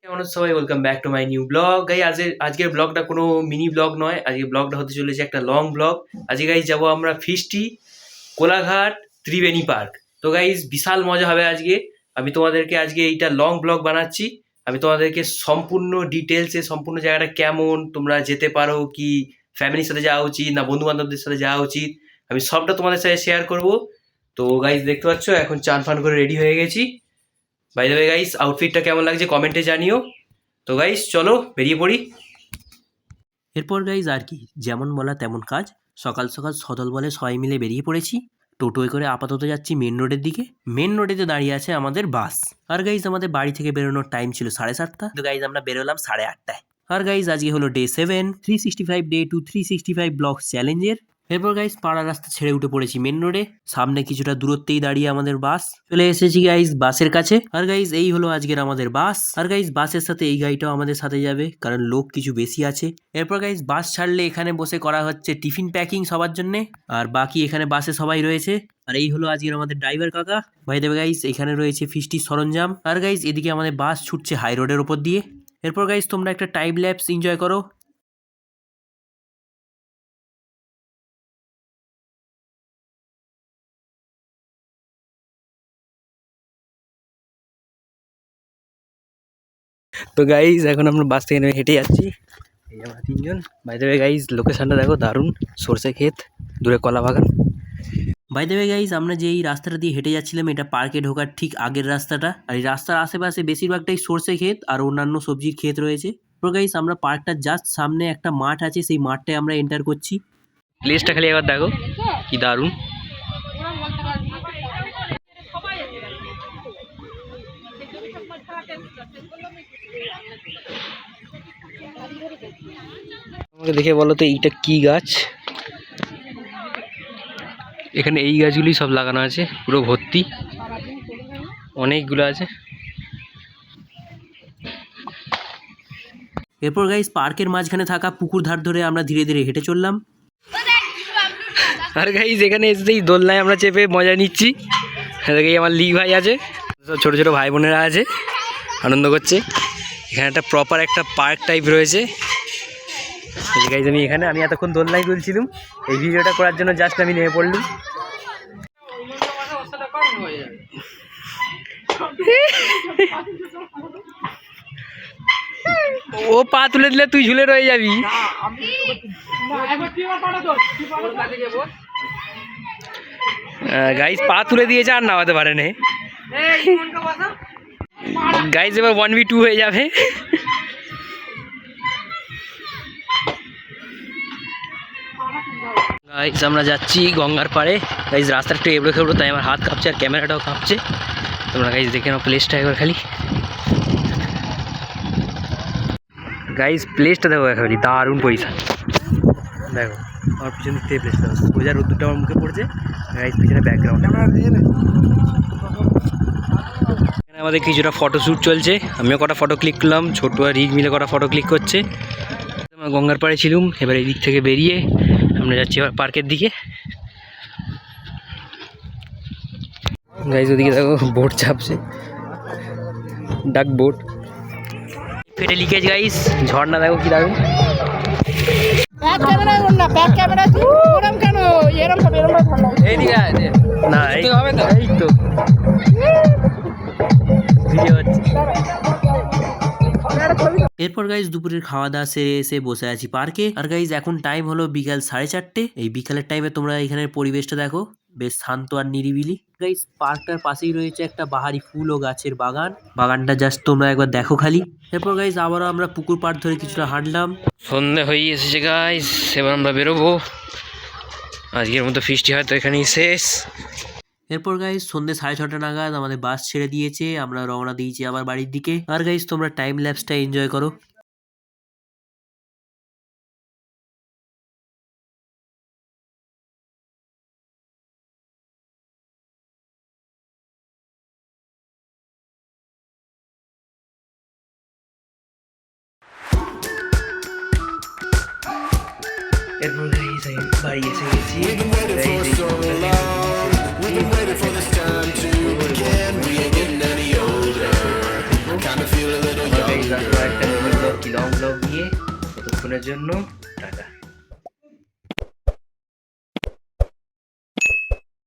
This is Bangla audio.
কেমন আছো সবাই? Welcome back to my new blog. আজকের ব্লগটা কোনো মিনি ব্লগ নয়, আজকের ব্লগটা হতে চলেছে একটা লং ব্লগ। আজকে গাইজ যাবো আমরা ফিস্টি কোলাঘাট ত্রিবেণী পার্ক। তো গাইজ বিশাল মজা হবে আজকে। আমি তোমাদেরকে আজকে এইটা লং ব্লগ বানাচ্ছি। আমি তোমাদেরকে সম্পূর্ণ ডিটেলসে সম্পূর্ণ জায়গাটা কেমন, তোমরা যেতে পারো কি, ফ্যামিলির সাথে যাওয়া উচিত না বন্ধু বান্ধবদের সাথে যাওয়া উচিত, আমি সবটা তোমাদের সাথে শেয়ার করব। তো গাইজ দেখতে পাচ্ছ এখন চান ফান করে রেডি হয়ে গেছি। বাই দ্য ওয়ে গাইস, আউটফিটটা কেমন লাগছে কমেন্টে জানিও। তো গাইস চলো বেরিয়ে পড়ি। এরপর গাইস আর কি, যেমন বলা তেমন কাজ। সকাল সকাল সদল বলে সবাই মিলে বেরিয়ে পড়েছি। টোটোয় করে আপাতত যাচ্ছি মেন রোডের দিকে। মেন রোডেতে দাঁড়িয়ে আছে আমাদের বাস। আর গাইজ আমাদের বাড়ি থেকে বেরোনোর টাইম ছিল 7:30। তো গাইজ আমরা বেরোলাম 8:30টায়। আর গাইজ আজকে হলো ডে 7, 365 ডে টু 365 ব্লগস চ্যালেঞ্জের। এরপর গাইজ পাড়া রাস্তা ছেড়ে উঠে পড়েছি মেন রোডে। সামনে কিছুটা দূরত্বেই দাঁড়িয়ে আমাদের বাস। চলে এসেছি গাইজ বাসের কাছে। আর গাইজ এই হলো আজকের আমাদের বাস। আর গাইজ বাসের সাথে এই গাড়িটাও আমাদের সাথে যাবে, কারণ লোক কিছু বেশি আছে। এরপর গাইজ বাস ছাড়লে এখানে বসে করা হচ্ছে টিফিন প্যাকিং সবার জন্য। আর বাকি এখানে বাসে সবাই রয়েছে। আর এই হলো আজকের আমাদের ড্রাইভার কাকা। ভাই দেবে গাইজ এখানে রয়েছে ফিস্টির সরঞ্জাম। আর গাইজ এদিকে আমাদের বাস ছুটছে হাই রোডের ওপর দিয়ে। এরপর গাইজ তোমরা একটা টাইম ল্যাপস এনজয় করো। তো গাইজ এখন আমরা বাস থেকে নেমে হেঁটে যাচ্ছি। এই আমরা তিনজন। বাই দ্য ওয়ে গাইজ লোকেশনটা দেখো, দারুণ। সরষে ক্ষেত, দূরে কলা বাগান। বাই দ্য ওয়ে গাইজ আমরা যে এই রাস্তাটা দিয়ে হেঁটে যাচ্ছিলাম, এটা পার্কে ঢোকার ঠিক আগের রাস্তাটা। আর এই রাস্তার আশেপাশে বেশিরভাগটাই সরষে ক্ষেত আর অন্যান্য সবজির ক্ষেত রয়েছে। তো গাইজ আমরা পার্কটার জাস্ট সামনে একটা মাঠ আছে, সেই মাঠটায় আমরা এন্টার করছি। প্লেসটা খালি একবার দেখো, কি দারুণ। আমাকে দেখে বলো তো এইটা কি গাছ? এখানে এই গাছগুলি সব লাগানো আছে, পুরো ভর্তি, অনেকগুলো আছে। এরপর গাইস পার্কের মাঝখানে থাকা পুকুর ধার ধরে আমরা ধীরে ধীরে হেঁটে চললাম। আর গাইস এখানে এসেই দোলনায় আমরা চেপে মজা নিচ্ছি। এদিকে আমার লি ভাই আছে, সব ছোটো ছোটো ভাই বোনেরা আছে, আনন্দ করছে। এখানে একটা প্রপার একটা পার্ক টাইপ রয়েছে। গাইস আমি এতক্ষণ দোলনায় দুলছিলাম, এই ভিডিওটা করার জন্য জাস্ট আমি নেমে পড়লাম। ও পা তুলে দিলে তুই ঝুলে রয়ে যাবি। গাইস পা তুলে দিয়েছে আর নামাতে পারে না। গাইস এবার 1v2 হয়ে যাবে। গাইস আমরা যাচ্ছি গঙ্গার পাড়ে। গাইস রাস্তাটা একটু এবড়ো খেবড়ো, তাই আমার হাত কাঁপছে আর ক্যামেরাটাও কাঁপছে। তোমরা গাইস দেখে নাও প্লেসটা একবার খালি। গাইস প্লেসটা দেখো একেবারে দারুণ পয়সা। দেখো আমার পিছনে দিক থেকে প্লেসটা, বোঝার রোদ্দুরটা আমার মুখে পড়ছে। গাইস পিছনে ব্যাকগ্রাউন্ড। এখানে আমাদের কিছুটা ফটোশ্যুট চলছে, আমিও কটা ফটো ক্লিক করলাম, ছোটো আর রিজ মিলে কটা ফটো ক্লিক করছে। আমরা গঙ্গার পাড়ে ছিলাম, এবার এই দিক থেকে বেরিয়ে আমরা যাচ্ছি এবার পার্কের দিকে। গাইস ওদিকে দেখো বোট চাপছে, ডাক বোট। ফেটে লিকেজ গাইস, ঝর্ণা দেখো কি দারুণ। না এই তো ভিডিও হচ্ছে। এরপর গাইজ দুপুরের খাওয়া দাওয়া সেরে এসে বসে আছি পার্কে। আর গাইজ এখন টাইম হলো বিকাল 4:30। এই বিকালের টাইমে তোমরা এখানের পরিবেশটা দেখো, বেশ শান্ত আর নিরিবিলি। গাইজ পার্কটার পাশেই রয়েছে একটা বাহারি ফুল ও গাছের বাগান। বাগানটা জাস্ট তোমরা একবার দেখো খালি। এরপর গাইজ আবারও আমরা পুকুর পাড় ধরে কিছুটা হাঁটলাম। সন্ধ্যে হয়ে এসেছে গাইজ, এবার আমরা বেরোবো। আজকের মতো ফিস্টি হয়তো এখানেই শেষ। এরপর গাইজ সন্ধ্যে 6:30 নাগাদ আমাদের বাস ছেড়ে দিয়েছে, আমরা রওনা দিয়েছি আবার বাড়ির দিকে। আর গাইজ তোমরা টাইম ল্যাপসটা এনজয় করো। এরপর গাইজ বাড়ি এসে গেছি। Kinda feel a little young. Guys আসবো একটা মিনি ব্লগ কি লং ব্লগ নিয়ে, ততক্ষণের জন্য